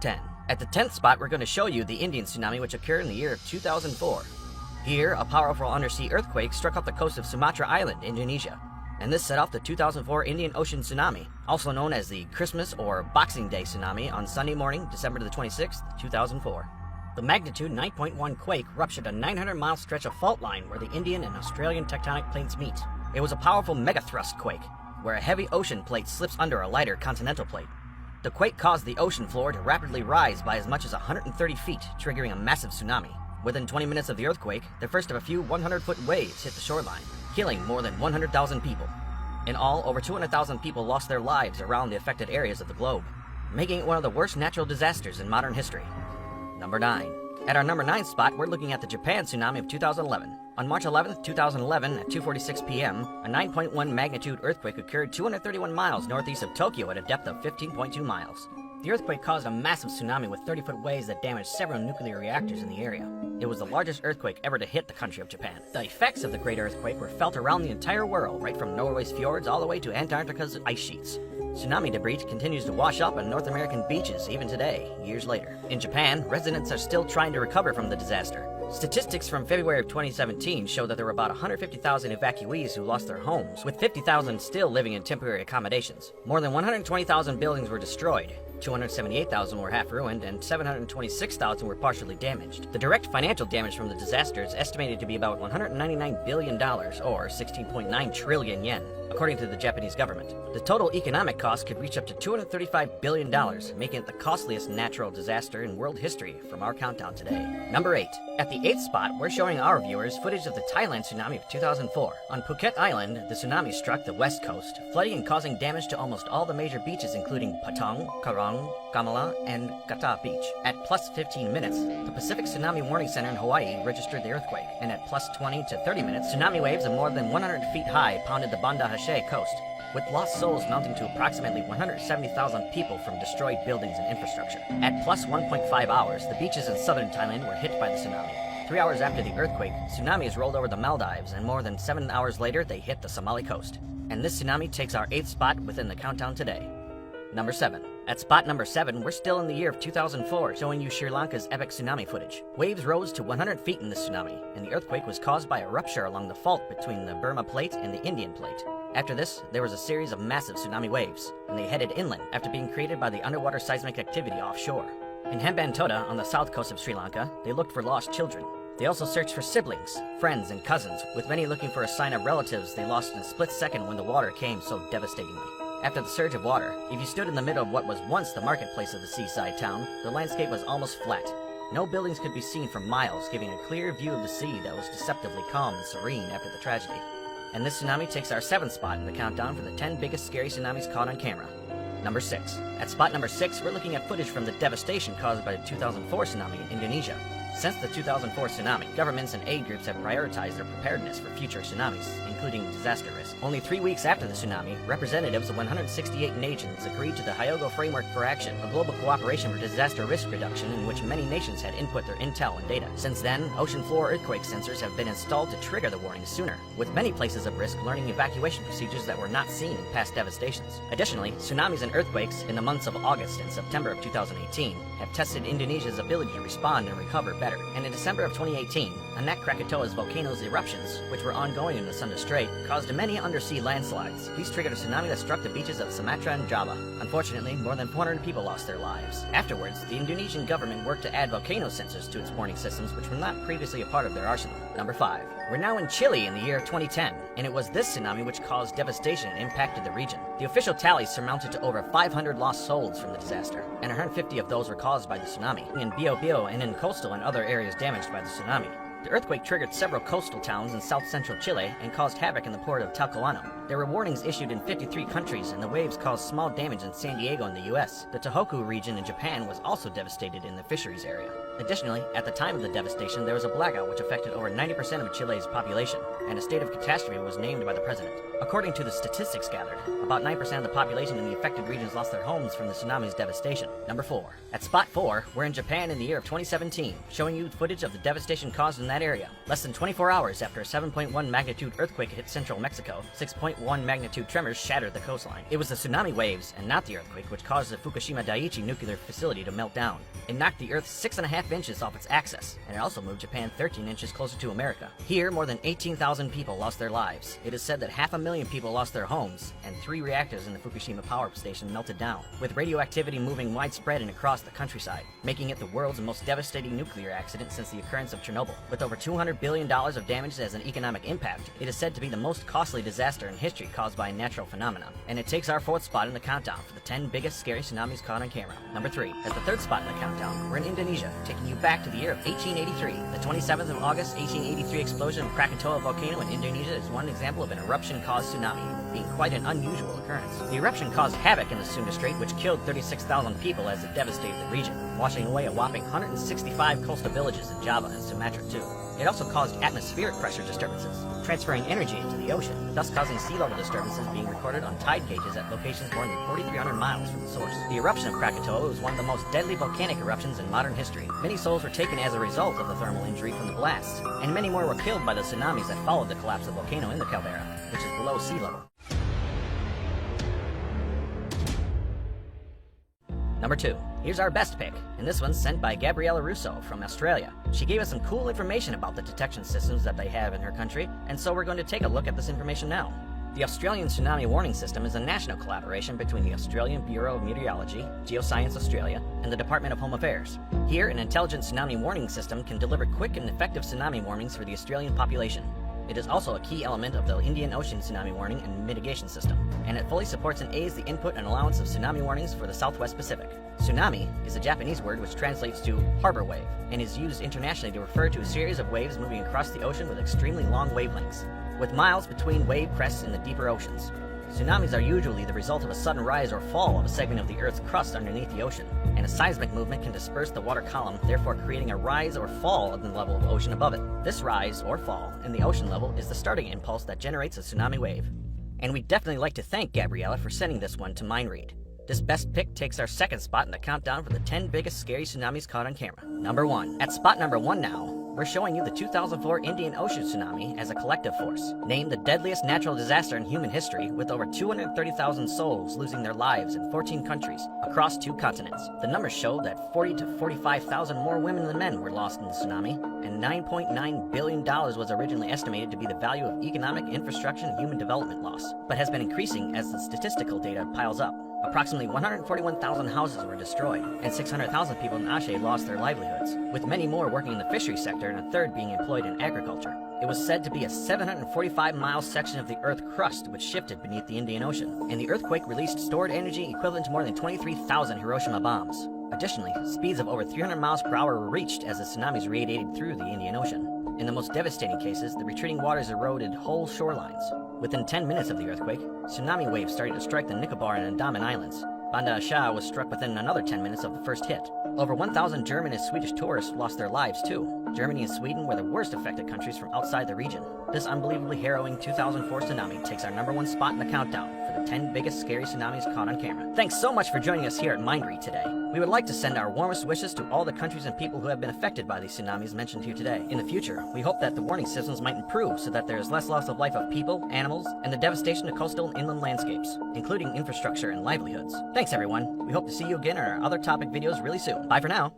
10. At the 10th spot, we're going to show you the Indian tsunami, which occurred in the year of 2004. Here, a powerful undersea earthquake struck off the coast of Sumatra Island, Indonesia, and this set off the 2004 Indian Ocean tsunami, also known as the Christmas or Boxing Day tsunami, on Sunday morning, December the 26th, 2004. The magnitude 9.1 quake ruptured a 900-mile stretch of fault line where the Indian and Australian tectonic plates meet. It was a powerful megathrust quake, where a heavy ocean plate slips under a lighter continental plate. The quake caused the ocean floor to rapidly rise by as much as 130 feet, triggering a massive tsunami. Within 20 minutes of the earthquake, the first of a few 100-foot waves hit the shoreline, killing more than 100,000 people. In all, over 200,000 people lost their lives around the affected areas of the globe, making it one of the worst natural disasters in modern history. Number 9. At our number 9 spot, we're looking at the Japan tsunami of 2011. On March 11, 2011, at 2:46 p.m., a 9.1 magnitude earthquake occurred 231 miles northeast of Tokyo at a depth of 15.2 miles. The earthquake caused a massive tsunami with 30-foot waves that damaged several nuclear reactors in the area. It was the largest earthquake ever to hit the country of Japan. The effects of the great earthquake were felt around the entire world, right from Norway's fjords all the way to Antarctica's ice sheets. Tsunami debris continues to wash up on North American beaches even today, years later. In Japan, residents are still trying to recover from the disaster. Statistics from February of 2017 show that there were about 150,000 evacuees who lost their homes, with 50,000 still living in temporary accommodations. More than 120,000 buildings were destroyed. 278,000 were half ruined, and 726,000 were partially damaged. The direct financial damage from the disaster is estimated to be about $199 billion, or 16.9 trillion yen, according to the Japanese government. The total economic cost could reach up to $235 billion, making it the costliest natural disaster in world history from our countdown today. Number 8. At the 8th spot, we're showing our viewers footage of the Thailand tsunami of 2004. On Phuket Island, the tsunami struck the west coast, flooding and causing damage to almost all the major beaches including Patong, Karang, Kamala, and Gata Beach. At plus 15 minutes, the Pacific Tsunami Warning Center in Hawaii registered the earthquake, and at plus 20 to 30 minutes, tsunami waves of more than 100 feet high pounded the Banda Aceh coast, with lost souls mounting to approximately 170,000 people from destroyed buildings and infrastructure. At plus 1.5 hours, the beaches in southern Thailand were hit by the tsunami. 3 hours after the earthquake, tsunamis rolled over the Maldives, and more than 7 hours later, they hit the Somali coast. And this tsunami takes our 8th spot within the countdown today. Number 7. At spot number 7, we're still in the year of 2004, showing you Sri Lanka's epic tsunami footage. Waves rose to 100 feet in this tsunami, and the earthquake was caused by a rupture along the fault between the Burma Plate and the Indian Plate. After this, there was a series of massive tsunami waves, and they headed inland after being created by the underwater seismic activity offshore. In Hambantota, on the south coast of Sri Lanka, they looked for lost children. They also searched for siblings, friends, and cousins, with many looking for a sign of relatives they lost in a split second when the water came so devastatingly. After the surge of water, if you stood in the middle of what was once the marketplace of the seaside town, the landscape was almost flat. No buildings could be seen for miles, giving a clear view of the sea that was deceptively calm and serene after the tragedy. And this tsunami takes our 7th spot in the countdown for the 10 biggest scary tsunamis caught on camera. Number 6. At spot number 6, we're looking at footage from the devastation caused by the 2004 tsunami in Indonesia. Since the 2004 tsunami, governments and aid groups have prioritized their preparedness for future tsunamis, including disaster risk. Only 3 weeks after the tsunami, representatives of 168 nations agreed to the Hyogo Framework for Action, a global cooperation for disaster risk reduction in which many nations had input their intel and data. Since then, ocean floor earthquake sensors have been installed to trigger the warnings sooner, with many places of risk learning evacuation procedures that were not seen in past devastations. Additionally, tsunamis and earthquakes in the months of August and September of 2018 have tested Indonesia's ability to respond and recover better. And in December of 2018, Anak Krakatau's volcano's eruptions, which were ongoing in the Sunda Strait, caused many undersea landslides. These triggered a tsunami that struck the beaches of Sumatra and Java. Unfortunately, more than 400 people lost their lives. Afterwards, the Indonesian government worked to add volcano sensors to its warning systems, which were not previously a part of their arsenal. Number 5. We're now in Chile in the year 2010, and it was this tsunami which caused devastation and impacted the region. The official tally surmounted to over 500 lost souls from the disaster, and 150 of those were caused by the tsunami, in Biobío and in coastal and other areas damaged by the tsunami. The earthquake triggered several coastal towns in south-central Chile and caused havoc in the port of Talcahuano. There were warnings issued in 53 countries, and the waves caused small damage in San Diego in the US. The Tohoku region in Japan was also devastated in the fisheries area. Additionally, at the time of the devastation, there was a blackout which affected over 90% of Chile's population, and a state of catastrophe was named by the president. According to the statistics gathered, about 9% of the population in the affected regions lost their homes from the tsunami's devastation. Number 4. At spot 4, we're in Japan in the year of 2017, showing you footage of the devastation caused in that area. Less than 24 hours after a 7.1 magnitude earthquake hit central Mexico, 6.1 magnitude tremors shattered the coastline. It was the tsunami waves, and not the earthquake, which caused the Fukushima Daiichi nuclear facility to melt down. It knocked the Earth 6.5 inches off its axis, and it also moved Japan 13 inches closer to America. Here, more than 18,000 people lost their lives. It is said that 500,000 people lost their homes, and 3 reactors in the Fukushima power station melted down, with radioactivity moving widespread and across the countryside, making it the world's most devastating nuclear accident since the occurrence of Chernobyl. With over $200 billion of damage as an economic impact, it is said to be the most costly disaster in history caused by a natural phenomenon, and it takes our 4th spot in the countdown for the 10 biggest scary tsunamis caught on camera. Number 3. As the 3rd spot in the countdown, we're in Indonesia, taking you back to the year of 1883. The 27th of August, 1883 explosion of Krakatoa volcano in Indonesia is one example of an eruption-caused tsunami, being quite an unusual occurrence. The eruption caused havoc in the Sunda Strait, which killed 36,000 people as it devastated the region, washing away a whopping 165 coastal villages in Java and Sumatra too. It also caused atmospheric pressure disturbances, transferring energy into the ocean, thus causing sea level disturbances being recorded on tide gauges at locations more than 4,300 miles from the source. The eruption of Krakatoa was one of the most deadly volcanic eruptions in modern history. Many souls were taken as a result of the thermal injury from the blasts, and many more were killed by the tsunamis that followed the collapse of the volcano in the caldera, which is below sea level. Number 2. Here's our best pick, and this one's sent by Gabriella Russo from Australia. She gave us some cool information about the detection systems that they have in her country, and so we're going to take a look at this information now. The Australian Tsunami Warning System is a national collaboration between the Australian Bureau of Meteorology, Geoscience Australia, and the Department of Home Affairs. Here, an intelligent tsunami warning system can deliver quick and effective tsunami warnings for the Australian population. It is also a key element of the Indian Ocean Tsunami Warning and Mitigation System, and it fully supports and aids the input and allowance of tsunami warnings for the Southwest Pacific. Tsunami is a Japanese word which translates to harbor wave, and is used internationally to refer to a series of waves moving across the ocean with extremely long wavelengths, with miles between wave crests in the deeper oceans. Tsunamis are usually the result of a sudden rise or fall of a segment of the Earth's crust underneath the ocean, and a seismic movement can disperse the water column, therefore creating a rise or fall of the level of ocean above it. This rise or fall in the ocean level is the starting impulse that generates a tsunami wave. And we'd definitely like to thank Gabriella for sending this one to MindRead. This best pick takes our 2nd spot in the countdown for the 10 biggest scary tsunamis caught on camera. Number 1. At spot number 1 now, we're showing you the 2004 Indian Ocean tsunami as a collective force, named the deadliest natural disaster in human history, with over 230,000 souls losing their lives in 14 countries across 2 continents. The numbers show that 40 to 45,000 more women than men were lost in the tsunami, and $9.9 billion was originally estimated to be the value of economic, infrastructure, and human development loss, but has been increasing as the statistical data piles up. Approximately 141,000 houses were destroyed, and 600,000 people in Aceh lost their livelihoods, with many more working in the fishery sector and a third being employed in agriculture. It was said to be a 745-mile section of the Earth crust which shifted beneath the Indian Ocean, and the earthquake released stored energy equivalent to more than 23,000 Hiroshima bombs. Additionally, speeds of over 300 miles per hour were reached as the tsunamis radiated through the Indian Ocean. In the most devastating cases, the retreating waters eroded whole shorelines. Within 10 minutes of the earthquake, tsunami waves started to strike the Nicobar and Andaman Islands. Banda Aceh was struck within another 10 minutes of the first hit. Over 1,000 German and Swedish tourists lost their lives too. Germany and Sweden were the worst affected countries from outside the region. This unbelievably harrowing 2004 tsunami takes our number 1 spot in the countdown for the 10 biggest scary tsunamis caught on camera. Thanks so much for joining us here at MindRead today. We would like to send our warmest wishes to all the countries and people who have been affected by these tsunamis mentioned here today. In the future, we hope that the warning systems might improve so that there is less loss of life of people, animals, and the devastation to coastal and inland landscapes, including infrastructure and livelihoods. Thanks everyone. We hope to see you again in our other topic videos really soon. Bye for now.